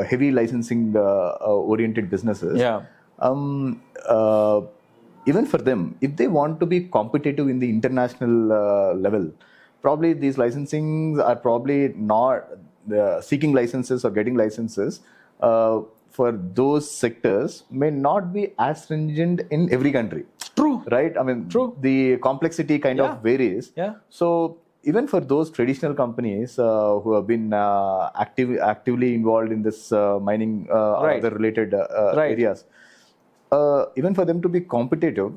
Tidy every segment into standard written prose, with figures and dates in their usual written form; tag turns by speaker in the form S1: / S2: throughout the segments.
S1: heavy licensing oriented businesses.
S2: Yeah.
S1: Even for them, if they want to be competitive in the international level, probably these licensings are probably not seeking licenses or getting licenses for those sectors may not be as stringent in every country.
S2: True.
S1: Right? I mean,
S2: True.
S1: the complexity kind of varies.
S2: Yeah.
S1: So even for those traditional companies who have been actively involved in this mining or other related areas, even for them to be competitive,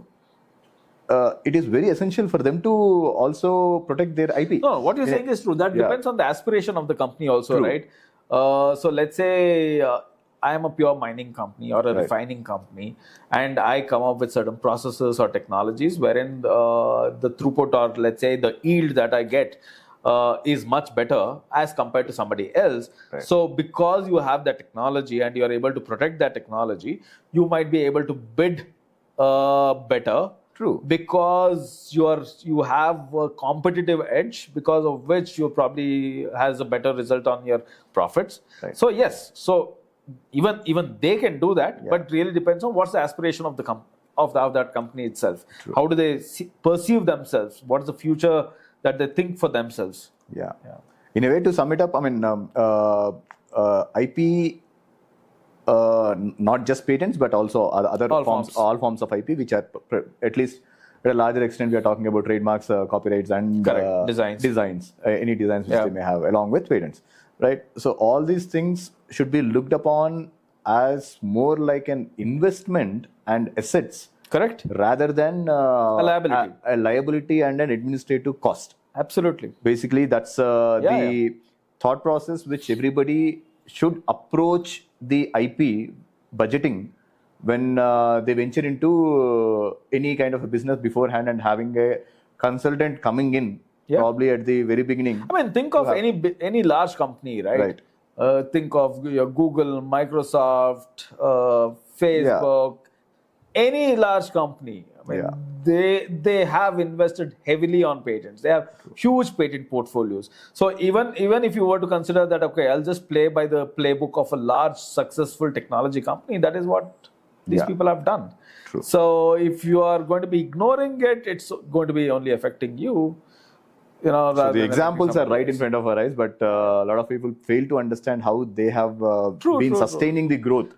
S1: it is very essential for them to also protect their IP.
S2: No, what you're saying is true. That depends on the aspiration of the company also, right? So let's say I am a pure mining company or a refining company, and I come up with certain processes or technologies wherein the throughput or let's say the yield that I get is much better as compared to somebody else. So because you have that technology and you are able to protect that technology, you might be able to bid better.
S1: True.
S2: Because you have a competitive edge, because of which you probably has a better result on your profits. So yes, so even they can do that, but really depends on what's the aspiration of the of that company itself.
S1: True.
S2: How do they perceive themselves? What is the future that they think for themselves?
S1: Yeah. In a way, to sum it up, I mean, IP. Not just patents, but also other all forms of IP, which are at least at a larger extent, we are talking about trademarks, copyrights, and designs, any designs which they may have, along with patents, right? So all these things should be looked upon as more like an investment and assets,
S2: correct,
S1: rather than a liability and an administrative cost.
S2: Absolutely.
S1: Basically, that's the thought process which everybody should approach the IP budgeting when they venture into any kind of a business beforehand, and having a consultant coming in probably at the very beginning.
S2: I mean, think of any large company, right? Think of your Google, Microsoft, Facebook, any large company. I mean, they have invested heavily on patents. They have huge patent portfolios. So even if you were to consider that, okay, I'll just play by the playbook of a large successful technology company, that is what these people have done.
S1: True.
S2: So if you are going to be ignoring it, it's going to be only affecting you. You know,
S1: so the examples are right in front of our eyes, but a lot of people fail to understand how they have been sustaining the growth.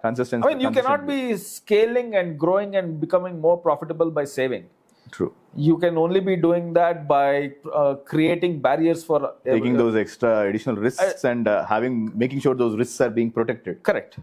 S1: Consistency.
S2: I mean, you cannot be scaling and growing and becoming more profitable by saving.
S1: True.
S2: You can only be doing that by creating barriers for
S1: taking those extra additional risks and making sure those risks are being protected.
S2: Correct.